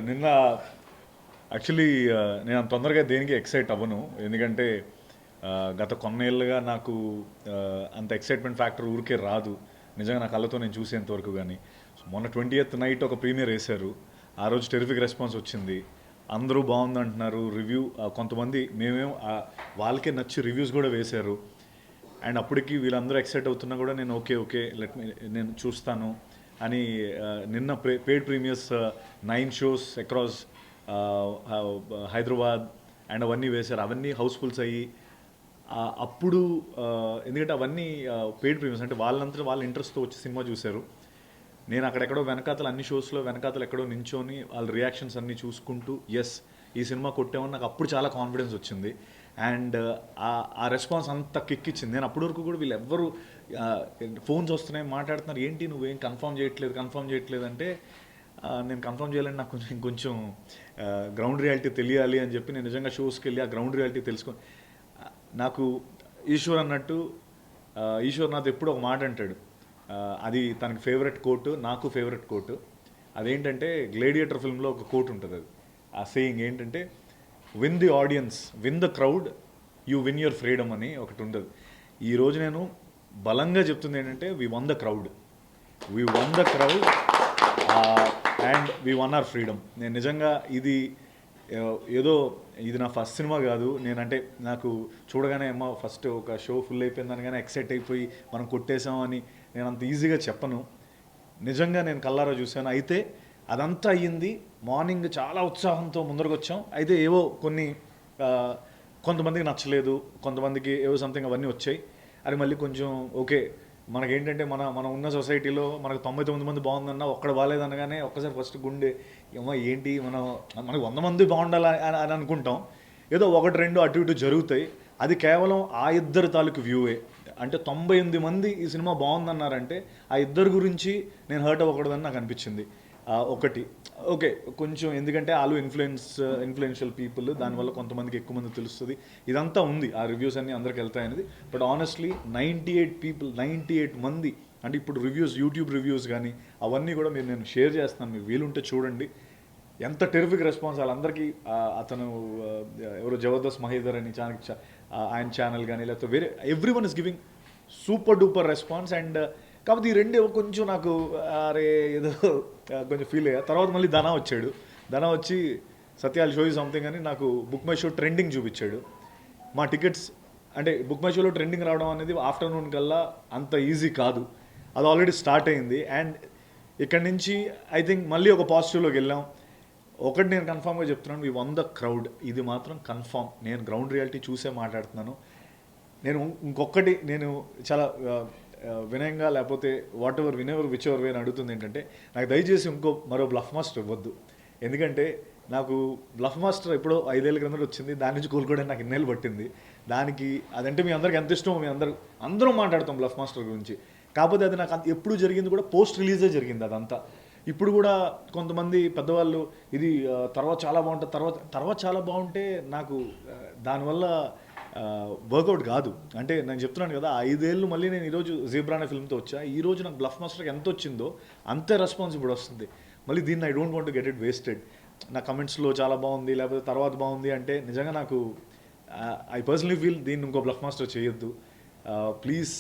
నిన్న యాక్చువల్లీ నేను అంత తొందరగా దేనికి ఎక్సైట్ అవ్వను. ఎందుకంటే గత కొన్నేళ్ళుగా నాకు అంత ఎక్సైట్మెంట్ ఫ్యాక్టర్ ఊరికే రాదు. నిజంగా నా కళ్ళతో నేను చూసేంతవరకు కానీ. మొన్న 20th నైట్ ఒక ప్రీమియర్ వేశారు. ఆ రోజు టెరిఫిక్ రెస్పాన్స్ వచ్చింది. అందరూ బాగుందంటున్నారు. రివ్యూ కొంతమంది మేమేం వాళ్ళకే నచ్చి రివ్యూస్ కూడా వేశారు. అండ్ అప్పటికి వీళ్ళందరూ ఎక్సైట్ అవుతున్నా కూడా నేను ఓకే నేను చూస్తాను అని నిన్న paid premieres 9 shows across Hyderabad and అవన్నీ వేశారు. అవన్నీ హౌస్ఫుల్స్ అయ్యి అప్పుడు ఎందుకంటే అవన్నీ పెయిడ్ ప్రీమియర్స్ అంటే వాళ్ళంతా వాళ్ళ ఇంట్రెస్ట్తో వచ్చి సినిమా చూశారు. నేను అక్కడెక్కడో వెనకాతలు అన్ని షోస్లో వెనకాతలు ఎక్కడో నించొని వాళ్ళ రియాక్షన్స్ అన్నీ చూసుకుంటూ ఎస్ ఈ సినిమా కొట్టామని నాకు అప్పుడు చాలా కాన్ఫిడెన్స్ వచ్చింది. అండ్ ఆ రెస్పాన్స్ అంత కిక్కిచ్చింది. నేను అప్పటి వరకు కూడా వీళ్ళు ఎవ్వరు ఫోన్స్ వస్తున్నాయి మాట్లాడుతున్నారు, ఏంటి నువ్వేం కన్ఫర్మ్ చేయట్లేదు అంటే నేను కన్ఫర్మ్ చేయాలని నాకు ఇంకొంచెం గ్రౌండ్ రియాలిటీ తెలియాలి అని చెప్పి నేను నిజంగా షోస్కి వెళ్ళి ఆ గ్రౌండ్ రియాలిటీ తెలుసుకొని నాకు ఈశ్వర్ అన్నట్టు ఈశ్వర్ నాతో ఎప్పుడు ఒక మాట అంటాడు, అది తనకి ఫేవరెట్ కోట్, నాకు ఫేవరెట్ కోట్. అదేంటంటే గ్లేడియేటర్ ఫిల్మ్లో ఒక కోట్ ఉంటుంది. అది ఆ సేయింగ్ ఏంటంటే win the audience, win the crowd, you win your freedom అని ఒకటి ఉంటుంది. ఈరోజు నేను బలంగా చెప్తుంది ఏంటంటే we one the crowd and we one our freedom. నేను నిజంగా ఇది నా ఫస్ట్ సినిమా కాదు. నేనంటే నాకు చూడగానే అమ్మ ఫస్ట్ ఒక షో ఫుల్ అయిపోయిందని కానీ ఎక్సైట్ అయిపోయి మనం కొట్టేసామని నేను అంత ఈజీగా చెప్పను. నిజంగా నేను కల్లారా చూశాను. అయితే అదంతా అయ్యింది. మార్నింగ్ చాలా ఉత్సాహంతో ముందరకు వచ్చాం. అయితే ఏవో కొంతమందికి నచ్చలేదు, కొంతమందికి ఏవో సంథింగ్ అవన్నీ వచ్చాయి. అది మళ్ళీ కొంచెం ఓకే మనకేంటంటే మనం ఉన్న సొసైటీలో మనకు 99 మంది బాగుందన్నా ఒక్కడ బాగాలేదనగానే ఒక్కసారి ఫస్ట్ గుండె ఏమో ఏంటి మనకు 100 మంది బాగుండాలి అని అనుకుంటాం. ఏదో 1-2 అటు ఇటు జరుగుతాయి. అది కేవలం ఆ ఇద్దరు తాలూకు వ్యూవే. అంటే 98 మంది ఈ సినిమా బాగుందన్నారంటే ఆ ఇద్దరు గురించి నేను హర్ట్ అవ్వకూడదని నాకు అనిపించింది. ఒకటి ఓకే కొంచెం ఎందుకంటే వాళ్ళు ఇన్ఫ్లుయెన్షియల్ పీపుల్, దానివల్ల కొంతమందికి ఎక్కువ మంది తెలుస్తుంది. ఇదంతా ఉంది, ఆ రివ్యూస్ అన్నీ అందరికి వెళ్తాయనేది. బట్ ఆనెస్ట్లీ 98 మంది అంటే ఇప్పుడు రివ్యూస్, యూట్యూబ్ రివ్యూస్ కానీ అవన్నీ కూడా నేను షేర్ చేస్తున్నాను, మీకు వీలుంటే చూడండి. ఎంత టెరిఫిక్ రెస్పాన్స్ వాళ్ళందరికీ. అతను ఎవరో జబర్దస్త్ మహేందర్ అని ఆయన ఛానల్ కానీ లేకపోతే వేరే everyone is giving super duper response. And కాకపోతే ఈ రెండే కొంచెం నాకు అరే ఏదో కొంచెం ఫీల్ అయ్యా. తర్వాత మళ్ళీ ధనా వచ్చి సత్యాలు షో సంథింగ్ అని నాకు బుక్ మై షో ట్రెండింగ్ చూపించాడు. మా టికెట్స్ అంటే బుక్ మై షోలో ట్రెండింగ్ రావడం అనేది ఆఫ్టర్నూన్ కల్లా అంత ఈజీ కాదు. అది ఆల్రెడీ స్టార్ట్ అయింది. అండ్ ఇక్కడి నుంచి ఐ థింక్ మళ్ళీ ఒక పాజిటివ్లోకి వెళ్ళాం. ఒకటి నేను కన్ఫామ్గా చెప్తున్నాను, వీ వన్ ద క్రౌడ్. ఇది మాత్రం కన్ఫామ్. నేను గ్రౌండ్ రియాలిటీ చూసే మాట్లాడుతున్నాను. ఇంకొకటి నేను చాలా వినయంగా లేకపోతే విచ్ ఎవర్ వే అని అడుగుతుంది ఏంటంటే నాకు దయచేసి మరో బ్లఫ్ మాస్టర్ ఇవ్వద్దు. ఎందుకంటే నాకు బ్లఫ్ మాస్టర్ ఎప్పుడో 5 ఏళ్ళ క్రిందట వచ్చింది. దాని నుంచి కోలుకోవడానికి నాకు ఇన్నేళ్ళు పట్టింది. దానికి అదంటే మీ అందరికి ఎంత ఇష్టమో అందరం మాట్లాడతాం బ్లఫ్ మాస్టర్ గురించి. కాకపోతే అది నాకు ఎప్పుడు జరిగింది కూడా పోస్ట్ రిలీజే జరిగింది అదంతా. ఇప్పుడు కూడా కొంతమంది పెద్దవాళ్ళు ఇది తర్వాత చాలా బాగుంటుంది, తర్వాత చాలా బాగుంటే నాకు దానివల్ల వర్కౌట్ కాదు. అంటే నేను చెప్తున్నాను కదా, 5 ఏళ్ళు మళ్ళీ నేను ఈరోజు జీబ్రా అనే ఫిల్మ్తో వచ్చా. ఈరోజు నాకు బ్లఫ్ మాస్టర్కి ఎంత వచ్చిందో అంతే రెస్పాన్స్ ఇప్పుడు వస్తుంది. మళ్ళీ దీన్ని I don't want to get it wasted. నా కమెంట్స్లో చాలా బాగుంది లేకపోతే తర్వాత బాగుంది అంటే నిజంగా నాకు ఐ పర్సనలీ ఫీల్ దీన్ని ఇంకో బ్లఫ్ మాస్టర్ చేయొద్దు ప్లీజ్.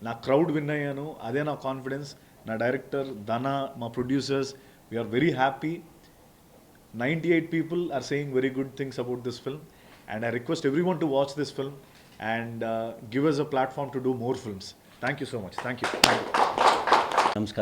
నా క్రౌడ్ విన్ అయ్యాను, అదే నా కాన్ఫిడెన్స్. నా డైరెక్టర్ ధనా, మా producers, we are very happy. 98 people are saying very good things about this film. And I request everyone to watch this film and give us a platform to do more films. Thank you so much. Thank you. Namaskar.